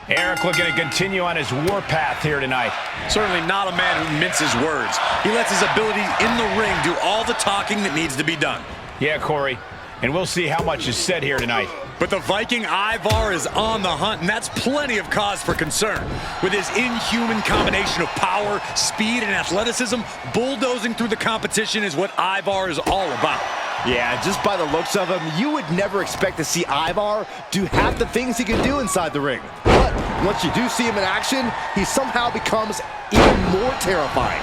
Erik looking to continue on his warpath here tonight. Certainly not a man who minces words. He lets his abilities in the ring do all the talking that needs to be done. Yeah, Corey, and we'll see how much is said here tonight. But the Viking Ivar is on the hunt, and that's plenty of cause for concern. With his inhuman combination of power, speed, and athleticism, bulldozing through the competition is what Ivar is all about. Yeah, just by the looks of him, you would never expect to see Ivar do half the things he can do inside the ring. But once you do see him in action, he somehow becomes even more terrifying.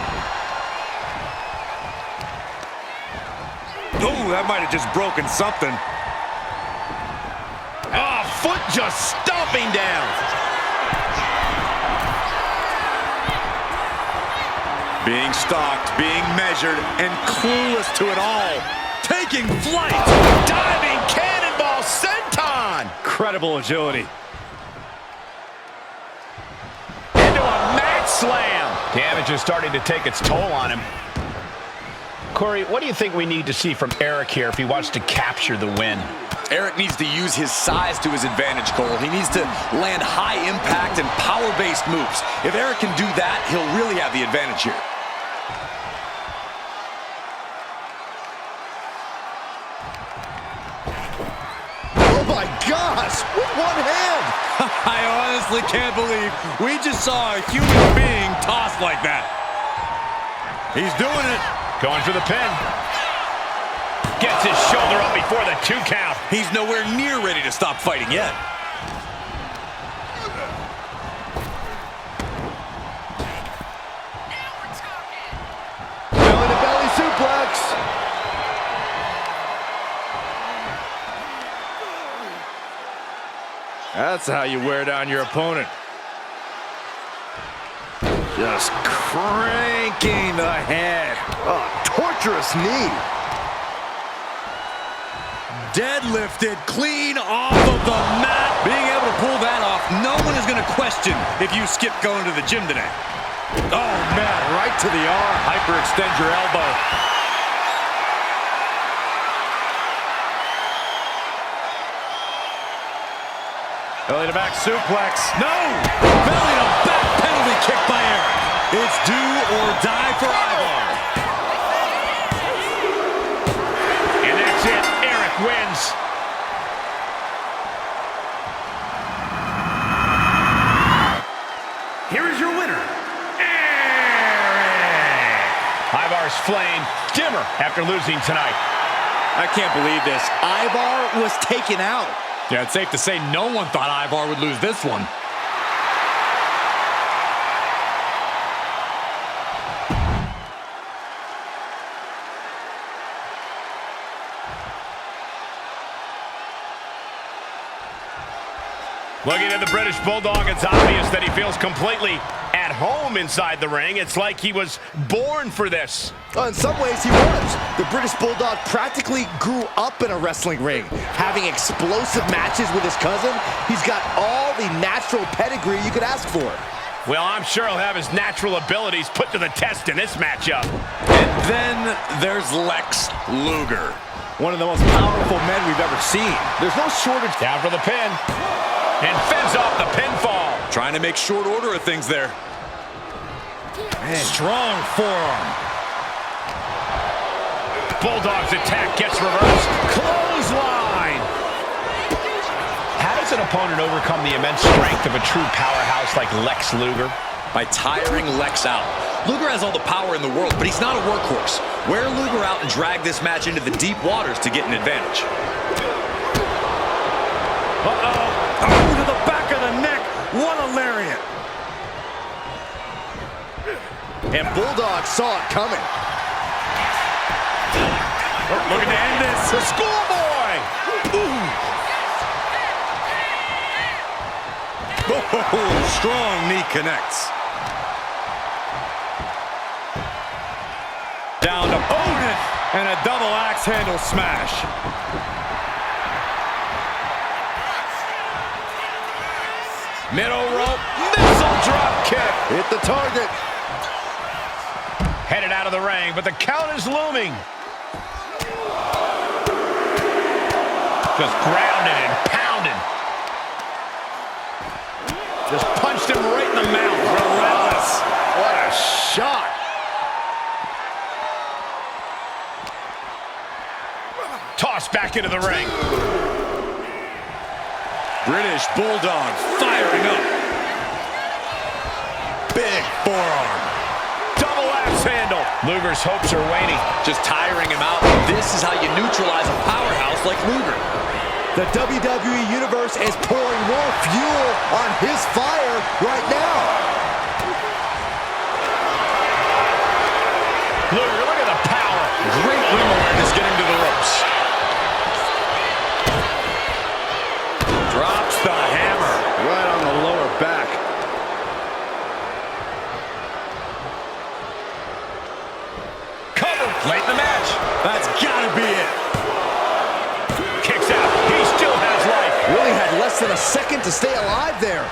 Oh, that might have just broken something. Ah, foot just stomping down. Being stalked, being measured, and clueless to it all. Taking flight. Diving cannonball senton. Incredible agility. Into a mat slam. Damage is starting to take its toll on him. Corey, what do you think we need to see from Erik here if he wants to capture the win? Erik needs to use his size to his advantage, Cole. He needs to land high impact and power-based moves. If Erik can do that, he'll really have the advantage here. Oh my gosh, with one hand. I honestly can't believe we just saw a human being tossed like that. He's doing it. Going for the pin. Gets his shoulder up before the 2 count. He's nowhere near ready to stop fighting yet. Belly to belly suplex. That's how you wear down your opponent. Just cranking the head. Oh, torturous knee. Deadlifted clean off of the mat. Being able to pull that off, no one is going to question if you skip going to the gym today. Oh, man, right to the arm. Hyperextend your elbow. Belly to back suplex. No! Belly to back penalty kick by Erik. It's do or die for Ivar. And that's it. Erik wins. Here is your winner, Erik. Ivar's flame dimmer after losing tonight. I can't believe this. Ivar was taken out. Yeah, it's safe to say no one thought Ivar would lose this one. Looking at the British Bulldog, it's obvious that he feels completely at home inside the ring. It's like he was born for this. In some ways, he was. The British Bulldog practically grew up in a wrestling ring. Having explosive matches with his cousin, he's got all the natural pedigree you could ask for. Well, I'm sure he'll have his natural abilities put to the test in this matchup. And then there's Lex Luger. One of the most powerful men we've ever seen. There's no shortage. Down for the pin. And fends off the pinfall. Trying to make short order of things there. Man. Strong forearm. Bulldog's attack gets reversed. Clothesline. How does an opponent overcome the immense strength of a true powerhouse like Lex Luger? By tiring Lex out. Luger has all the power in the world, but he's not a workhorse. Wear Luger out and drag this match into the deep waters to get an advantage. Uh-oh. Oh, to the back of the neck. What a lariat. And Bulldog saw it coming. Oh, looking to end this. The schoolboy. Oh, strong knee connects. Down to Odin. And a double axe handle smash. Middle rope, missile drop kick. Hit the target. Headed out of the ring, but the count is looming. Just grounded and pounded. Just the mouth. Relentless. What a shot. Tossed back into the ring. British Bulldog firing up. Big forearm. Double axe handle. Luger's hopes are waning. Just tiring him out. This is how you neutralize a powerhouse like Luger. The WWE Universe is pouring more fuel on his fire right now. Luger, look at the power. Great ring awareness getting to the ropes. Drops the hammer. Right on the lower back. Cover late in the match. That's gotta be it. Kicks out. He still has life. Really had less than a second to stay alive there.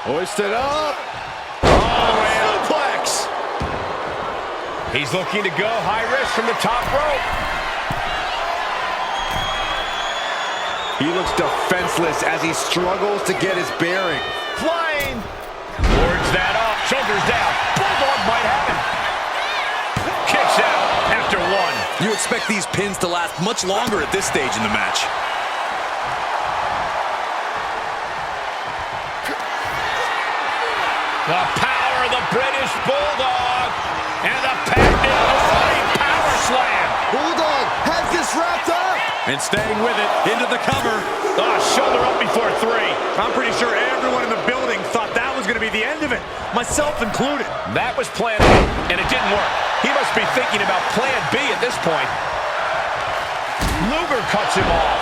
Hoisted up. Oh, suplex. He's looking to go high risk from the top rope. He looks defenseless as he struggles to get his bearing. Flying. Wards that off. Shoulders down. Bulldog might have him. Kicks out after one. You expect these pins to last much longer at this stage in the match. The power of the British Bulldog. And the patented running power slam. Bulldog has this wrapped up. And staying with it, into the cover. Oh, shoulder up before three. I'm pretty sure everyone in the building thought that was going to be the end of it, myself included. That was plan A, and it didn't work. He must be thinking about plan B at this point. Luger cuts him off.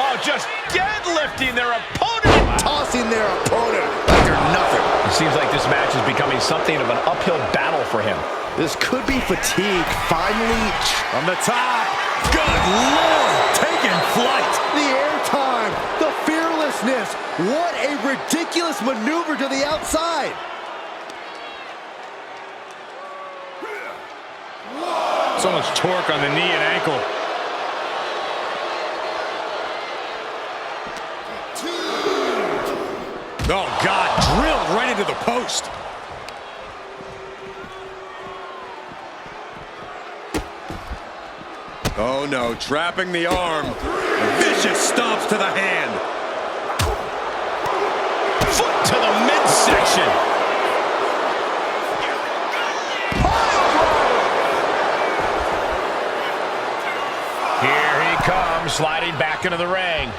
Oh, just deadlifting their opponent. Tossing their opponent like they're nothing. It seems like this match is becoming something of an uphill battle for him. This could be fatigue finally. On the top. Good Lord, taking flight. The airtime, the fearlessness. What a ridiculous maneuver to the outside. So much torque on the knee and ankle. Oh, God, drilled right into the post. Oh, no, trapping the arm. Vicious stomps to the hand. Foot to the midsection. Here he comes, sliding back into the ring.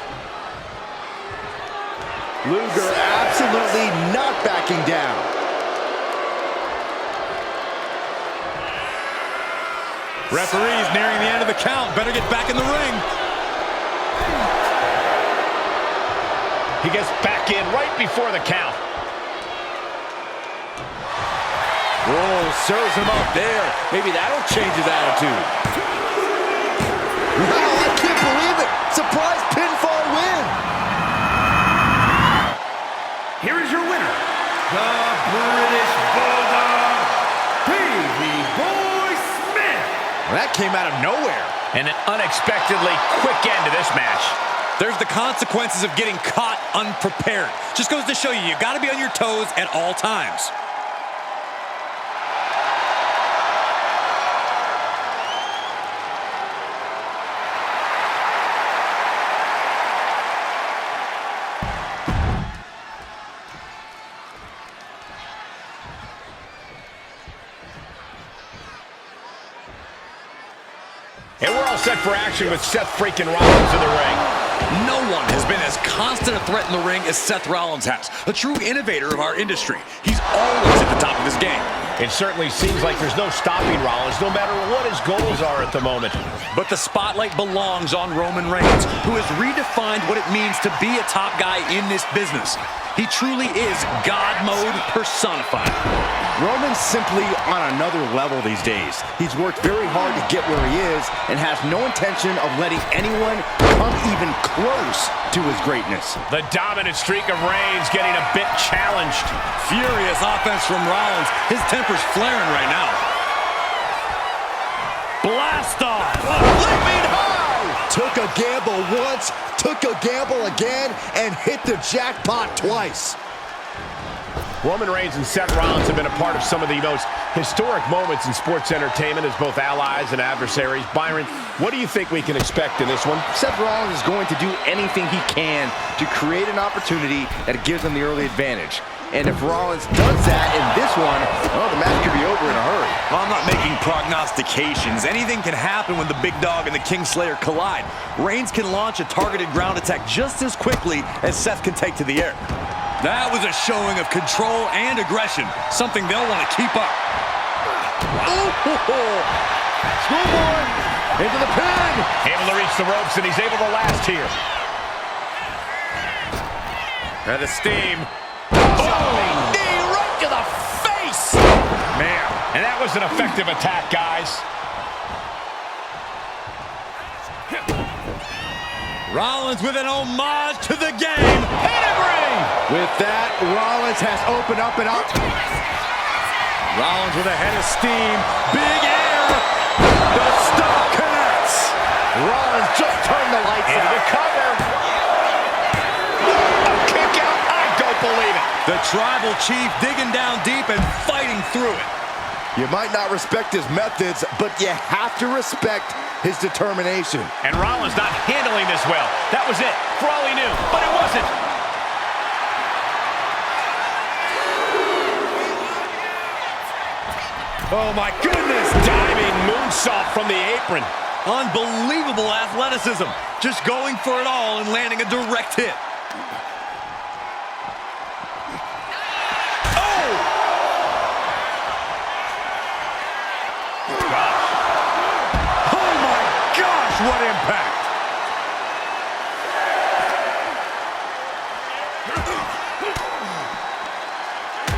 Luger absolutely not backing down. Referee's nearing the end of the count. Better get back in the ring. He gets back in right before the count. Whoa, serves him up there. Maybe that'll change his attitude. Wow, I can't believe it. Surprise pinfall win. Here is your winner, the British Bulldog, Baby Boy Smith. Well, that came out of nowhere. And an unexpectedly quick end to this match. There's the consequences of getting caught unprepared. Just goes to show you, you got to be on your toes at all times. And we're all set for action with Seth Freakin Rollins in the ring. No one has been as constant a threat in the ring as Seth Rollins has. A true innovator of our industry. He's always at the top of his game. It certainly seems like there's no stopping Rollins, no matter what his goals are at the moment. But the spotlight belongs on Roman Reigns, who has redefined what it means to be a top guy in this business. He truly is God mode personified. Roman's simply on another level these days. He's worked very hard to get where he is and has no intention of letting anyone come even close to his greatness. The dominant streak of Reigns getting a bit challenged. Furious offense from Rollins. His temper's flaring right now. Blast off! Leaping high! Took a gamble once, took a gamble again, and hit the jackpot twice. Roman Reigns and Seth Rollins have been a part of some of the most historic moments in sports entertainment as both allies and adversaries. Byron, what do you think we can expect in this one? Seth Rollins is going to do anything he can to create an opportunity that gives him the early advantage. And if Rollins does that in this one, well, the match could be over in a hurry. Well, I'm not making prognostications. Anything can happen when the Big Dog and the Kingslayer collide. Reigns can launch a targeted ground attack just as quickly as Seth can take to the air. That was a showing of control and aggression, something they'll want to keep up. Schoolboy into the pin. Able to reach the ropes, and he's able to last here. And the steam. Knee right to the face. Man, and that was an effective attack, guys. Rollins with an homage to the game. Pedigree! With that, Rollins has opened up and up. Rollins with a head of steam. Big air. The stomp connects. Rollins just turned the lights Into out. the cover. A kick out. I don't believe it. The Tribal Chief digging down deep and fighting through it. You might not respect his methods, but you have to respect his determination. And Rollins not handling this well. That was it, for all he knew, but it wasn't. Oh my goodness, diving moonsault from the apron. Unbelievable athleticism. Just going for it all and landing a direct hit. What impact!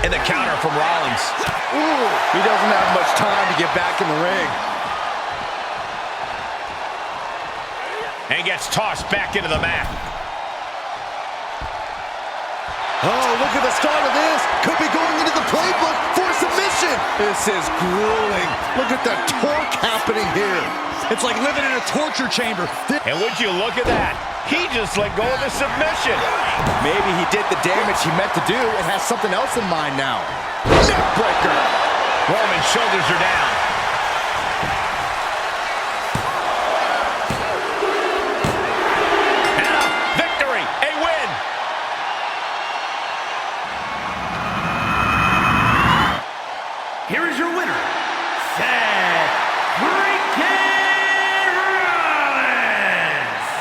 And the counter from Rollins. Ooh, he doesn't have much time to get back in the ring. And gets tossed back into the mat. Oh, look at the start of this. Could be going into the playbook for submission. This is grueling. Look at the torque happening here. It's like living in a torture chamber. And would you look at that? He just let go of the submission. Maybe he did the damage he meant to do and has something else in mind now. Neckbreaker. Roman's shoulders are down. And a victory, a win. Here is your winner, Seth Freakin.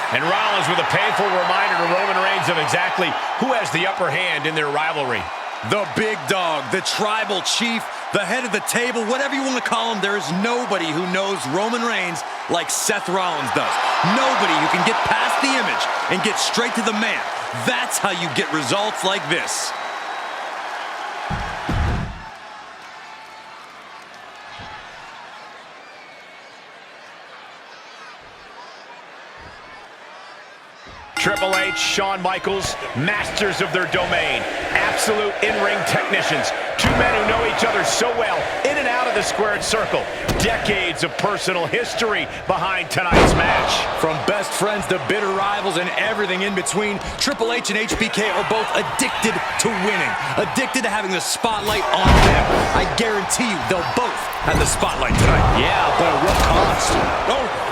And Rollins with a painful reminder to Roman Reigns of exactly who has the upper hand in their rivalry. The Big Dog, the Tribal Chief, the head of the table, whatever you want to call him, there is nobody who knows Roman Reigns like Seth Rollins does. Nobody who can get past the image and get straight to the man. That's how you get results like this. Triple H, Shawn Michaels, masters of their domain, absolute in-ring technicians, two men who know each other so well, in and out of the squared circle. Decades of personal history behind tonight's match. From best friends to bitter rivals and everything in between, Triple H and HBK are both addicted to winning, addicted to having the spotlight on them. I guarantee you they'll both have the spotlight tonight. Yeah, but at what cost? Oh.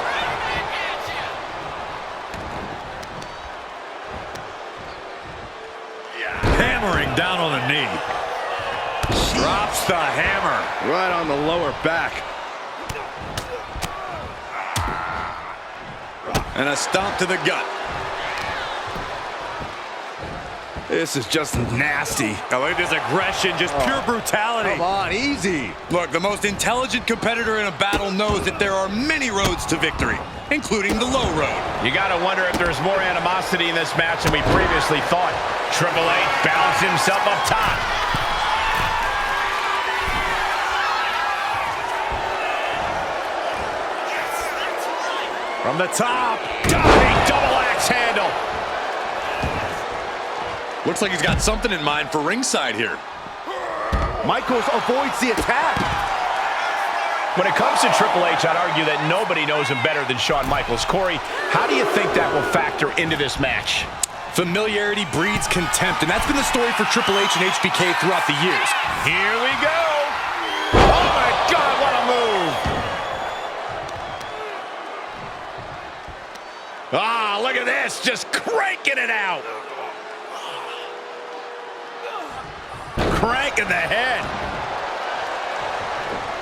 Hammering down on the knee. Drops the hammer. Right on the lower back. And a stomp to the gut. This is just nasty. Oh, look at this aggression, just pure brutality. Come on, easy. Look, the most intelligent competitor in a battle knows that there are many roads to victory, including the low road. You gotta wonder if there's more animosity in this match than we previously thought. Triple H balancing himself up top. From the top. Diving double axe handle. Looks like he's got something in mind for ringside here. Michaels avoids the attack. When it comes to Triple H, I'd argue that nobody knows him better than Shawn Michaels. Corey, how do you think that will factor into this match? Familiarity breeds contempt, and that's been the story for Triple H and HBK throughout the years. Here we go. Oh, my God, what a move. Ah, look at this, just cranking it out. Cranking the head.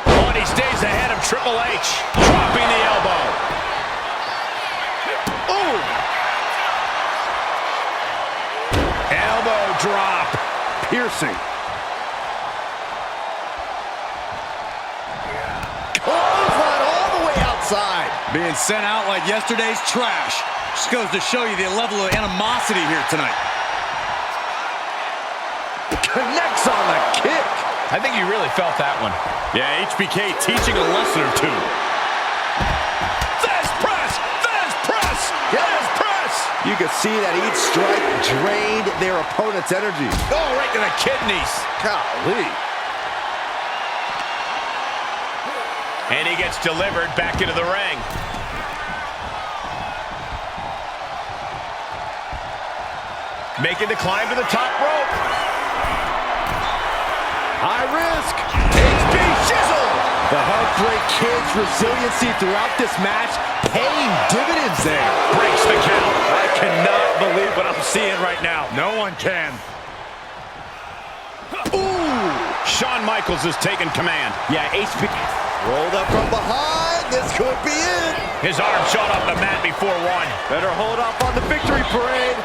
Oh, and he stays ahead of Triple H, dropping the elbow. Ooh. Elbow drop. Piercing. Clothesline all the way outside. Being sent out like yesterday's trash. Just goes to show you the level of animosity here tonight. Connects on the kick. I think you really felt that one. Yeah, HBK teaching a lesson or two. Fast press! Fast press! Fast press! You can see that each strike drained their opponent's energy. Oh, right to the kidneys. Golly. And he gets delivered back into the ring. Making the climb to the top rope. High risk. HB Shizzle! The Heartbreak Kid's resiliency throughout this match paying dividends there. Breaks the count. I cannot believe what I'm seeing right now. No one can. Ooh! Shawn Michaels has taken command. Yeah, HB rolled up from behind. This could be it. His arm shot off the mat before one. Better hold up on the victory parade.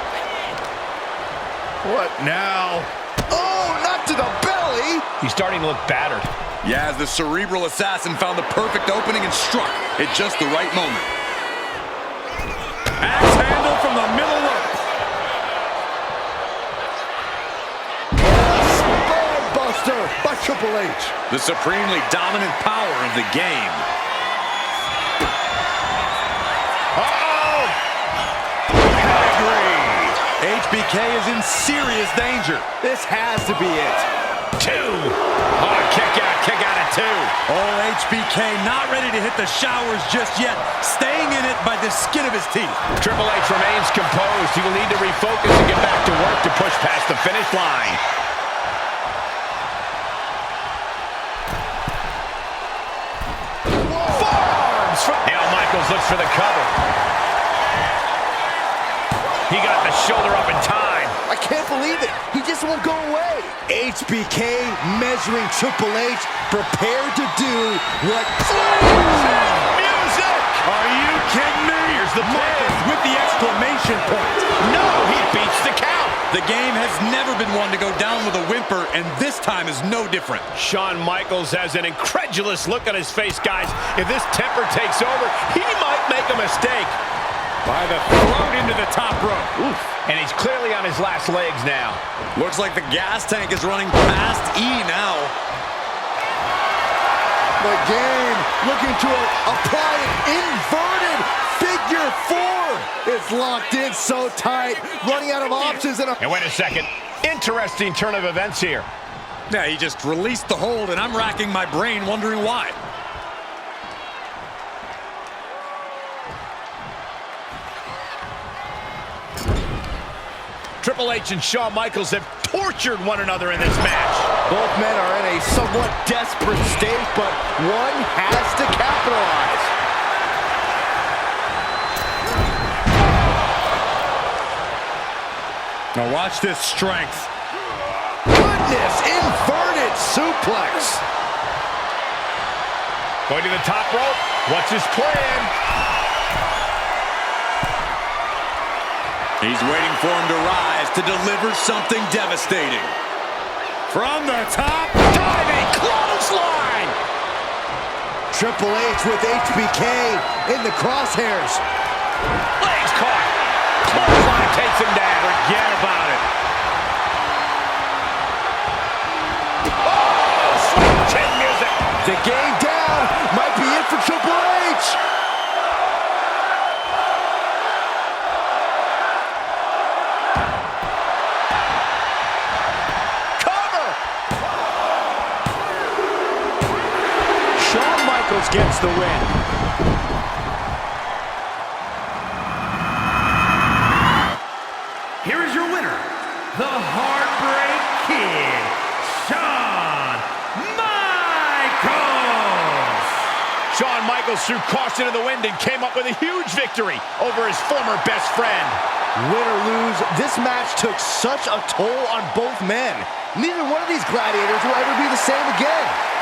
What now? Oh, not to the belly. He's starting to look battered. Yeah, as the cerebral assassin found the perfect opening and struck at just the right moment. Axe handle from the middle rope. Spine buster by Triple H. The supremely dominant power of the game. Uh-oh! Pedigree! HBK is in serious danger. This has to be it. Two! Oh, kick out at two. Oh, HBK not ready to hit the showers just yet. Staying in it by the skin of his teeth. Triple H remains composed. He will need to refocus and get back to work to push past the finish line. Forearms! Now Michaels looks for the cover. He got the shoulder up in time. I can't believe it. He just won't go away. HBK measuring Triple H, prepared to do what... Music! Are you kidding me? Here's the Michaels pin. with the exclamation point. No, he beats the count. The game has never been one to go down with a whimper, and this time is no different. Shawn Michaels has an incredulous look on his face, guys. If this temper takes over, he might make a mistake. By the throat into the top rope. Oof. And he's clearly on his last legs now. Looks like the gas tank is running past E now. The game looking to apply an inverted figure four. It's locked in so tight, running out of options. And wait a second. Interesting turn of events here. Yeah, he just released the hold, and I'm racking my brain wondering why. Triple H and Shawn Michaels have tortured one another in this match. Both men are in a somewhat desperate state, but one has to capitalize. Now watch this strength. Goodness, inverted suplex. Going to the top rope. What's his plan? He's waiting for him to rise to deliver something devastating. From the top, Diving clothesline! Triple H with HBK in the crosshairs. Legs caught. Clothesline takes him down. forget about it. Oh, sweet chin music. The game down. Might be it for Triple H. Michaels gets the win. Here is your winner, the Heartbreak Kid, Shawn Michaels. Shawn Michaels threw caution to the wind and came up with a huge victory over his former best friend. Win or lose, this match took such a toll on both men. Neither one of these gladiators will ever be the same again.